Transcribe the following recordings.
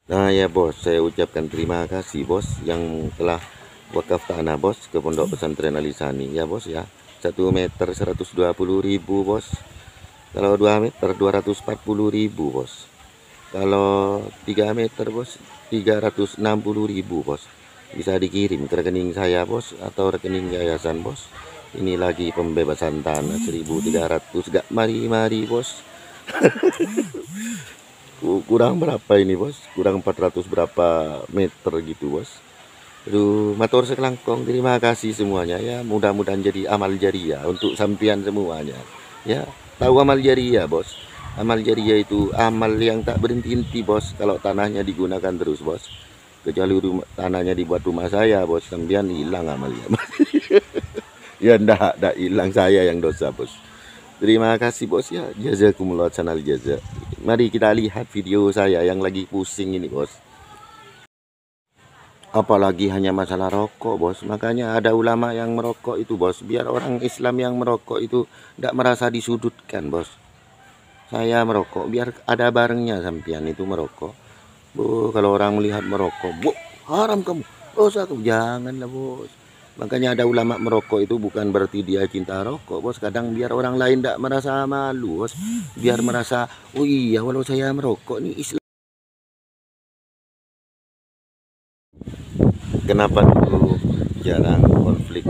Nah ya bos, saya ucapkan terima kasih bos yang telah wakaf tanah bos ke Pondok Pesantren Alisani ya bos ya. 1 meter 120.000 bos. Kalau 2 meter 240.000 bos. Kalau 3 meter bos 360.000 bos. Bisa dikirim ke rekening saya bos atau rekening yayasan bos. Ini lagi pembebasan tanah 1.300, gak mari-mari bos. Kurang berapa ini bos? Kurang 400 berapa meter gitu bos. Aduh, matur sekelangkong, terima kasih semuanya ya. Mudah-mudahan jadi amal jariah untuk sampian semuanya. Ya, tahu amal jariah bos? Amal jariah itu amal yang tak berhenti-henti bos. Kalau tanahnya digunakan terus bos. Kecuali tanahnya dibuat rumah saya bos, sampian hilang amalnya. Ya ndak hilang, saya yang dosa bos. Terima kasih bos ya. Jazakumullah sanal jaza. Mari kita lihat video saya yang lagi pusing ini bos. Apalagi hanya masalah rokok bos. Makanya ada ulama yang merokok itu bos, biar orang Islam yang merokok itu tidak merasa disudutkan bos. Saya merokok biar ada barengnya sampian itu merokok. Bu, kalau orang melihat merokok, bu, haram kamu, dosa kamu, janganlah bos. Makanya ada ulama merokok itu bukan berarti dia cinta rokok bos. Kadang biar orang lain tidak merasa malu bos. Biar merasa, oh iya walau saya merokok nih Islam. Kenapa dulu jarang konflik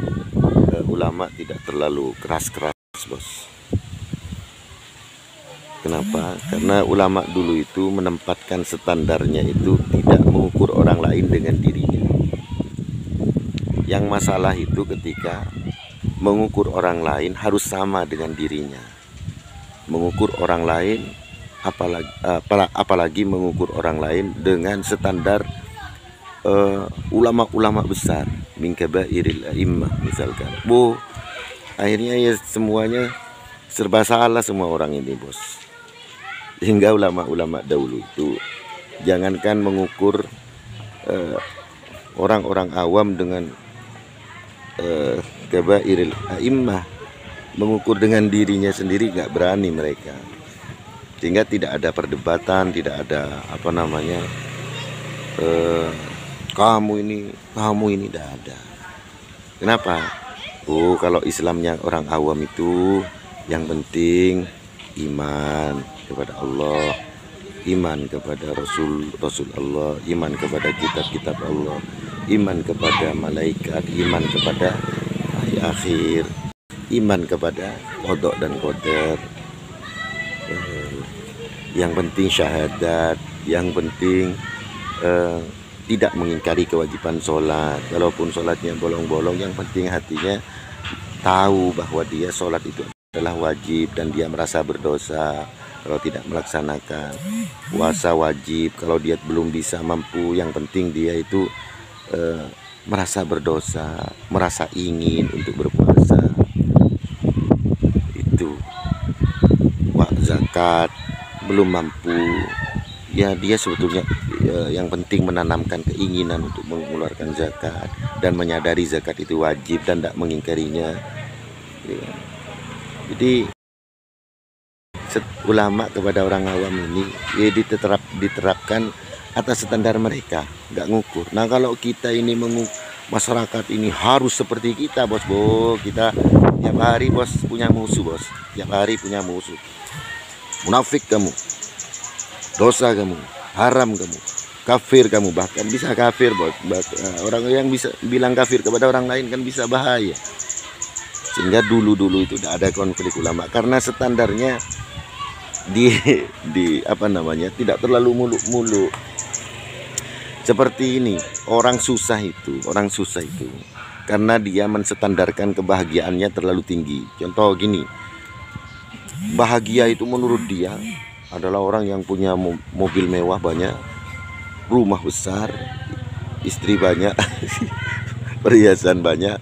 ulama tidak terlalu keras-keras bos? Kenapa? Karena ulama dulu itu menempatkan standarnya itu tidak mengukur orang lain dengan dirinya. Yang masalah itu ketika mengukur orang lain harus sama dengan dirinya. Mengukur orang lain apalagi mengukur orang lain dengan standar ulama-ulama besar min kabairil a'immah misalkan. Akhirnya ya semuanya serba salah semua orang ini bos. Hingga ulama-ulama dahulu itu jangankan mengukur orang-orang awam dengan kabairil a'immah, mengukur dengan dirinya sendiri nggak berani mereka. Sehingga tidak ada perdebatan, tidak ada apa namanya kamu ini tidak ada. Kenapa? Kalau Islamnya orang awam itu yang penting iman kepada Allah, iman kepada Rasul Allah, iman kepada kitab-kitab Allah, iman kepada malaikat, iman kepada hari akhir, iman kepada qada dan qadar. Yang penting syahadat, yang penting tidak mengingkari kewajiban sholat. Kalaupun sholatnya bolong-bolong, yang penting hatinya tahu bahwa dia sholat itu adalah wajib dan dia merasa berdosa kalau tidak melaksanakan. Puasa wajib, kalau dia belum bisa mampu, yang penting dia itu merasa berdosa, merasa ingin untuk berpuasa. Itu zakat belum mampu, ya dia sebetulnya yang penting menanamkan keinginan untuk mengeluarkan zakat dan menyadari zakat itu wajib dan tidak mengingkarinya. Jadi ulama kepada orang awam ini diterapkan atas standar mereka, nggak ngukur. Nah kalau kita ini masyarakat ini harus seperti kita bos. Kita tiap hari bos punya musuh bos, tiap hari punya musuh. Munafik kamu, dosa kamu, haram kamu, kafir kamu, bahkan bisa kafir bos. Orang yang bisa bilang kafir kepada orang lain kan bisa bahaya. Sehingga dulu itu tidak ada konflik ulama karena standarnya di apa namanya tidak terlalu muluk-muluk. Seperti ini, orang susah itu karena dia menstandarkan kebahagiaannya terlalu tinggi. Contoh gini, bahagia itu menurut dia adalah orang yang punya mobil mewah banyak, rumah besar, istri banyak, perhiasan banyak,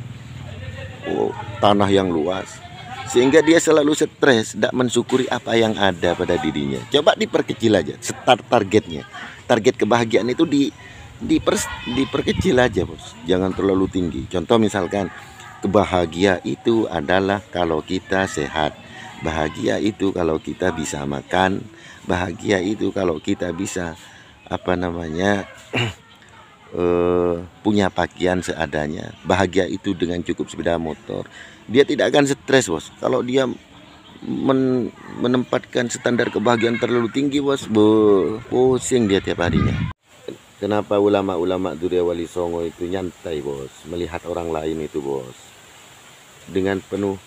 tanah yang luas, sehingga dia selalu stres, tidak mensyukuri apa yang ada pada dirinya. Coba diperkecil aja targetnya, target kebahagiaan itu diperkecil aja bos, jangan terlalu tinggi. Contoh misalkan kebahagia itu adalah kalau kita sehat, bahagia itu kalau kita bisa makan, bahagia itu kalau kita bisa apa namanya punya pakaian seadanya, bahagia itu dengan cukup sepeda motor. Dia tidak akan stres, bos. Kalau dia menempatkan standar kebahagiaan terlalu tinggi, bos, pusing dia tiap harinya. Kenapa ulama-ulama Durya Wali Songo itu nyantai, bos, melihat orang lain itu, bos, dengan penuh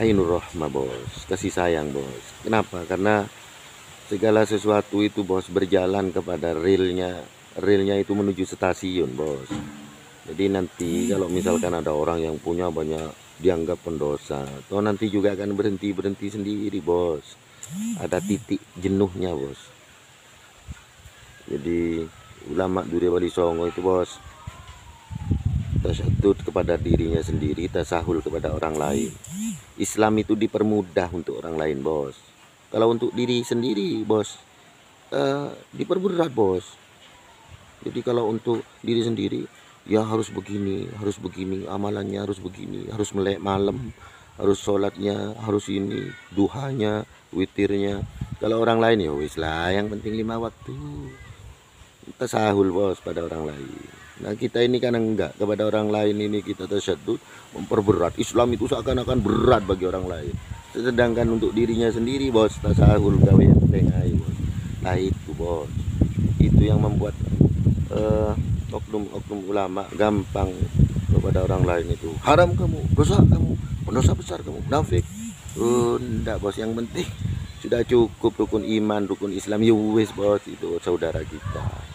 ainur rahmah, bos, kasih sayang, bos. Kenapa? Karena segala sesuatu itu, bos, berjalan kepada relnya itu menuju stasiun, bos. Jadi nanti kalau misalkan ada orang yang punya banyak dianggap pendosa, atau nanti juga akan berhenti sendiri, bos. Ada titik jenuhnya, bos. Jadi ulama Durya Wali Songo itu, bos, tasyahud kepada dirinya sendiri, tasahul kepada orang lain. Islam itu dipermudah untuk orang lain, bos. Kalau untuk diri sendiri, bos, diperberat, bos. Jadi kalau untuk diri sendiri, ya harus begini, amalannya harus begini, harus melek malam, harus sholatnya, harus ini, duhanya, witirnya. Kalau orang lain, ya wis lah, yang penting 5 waktu. Tasahul, bos, pada orang lain. Nah, kita ini kan enggak, kepada orang lain ini kita tasyadud, memperberat. Islam itu seakan-akan berat bagi orang lain. Sedangkan untuk dirinya sendiri, bos, tasahul gawe tengah, bos. Nah itu, bos, itu yang membuat oknum-oknum ulama gampang kepada orang lain itu. Haram kamu, dosa kamu, pendosa besar kamu, munafik. Enggak, bos, yang penting sudah cukup rukun iman, rukun Islam, ya wis, bos, itu saudara kita.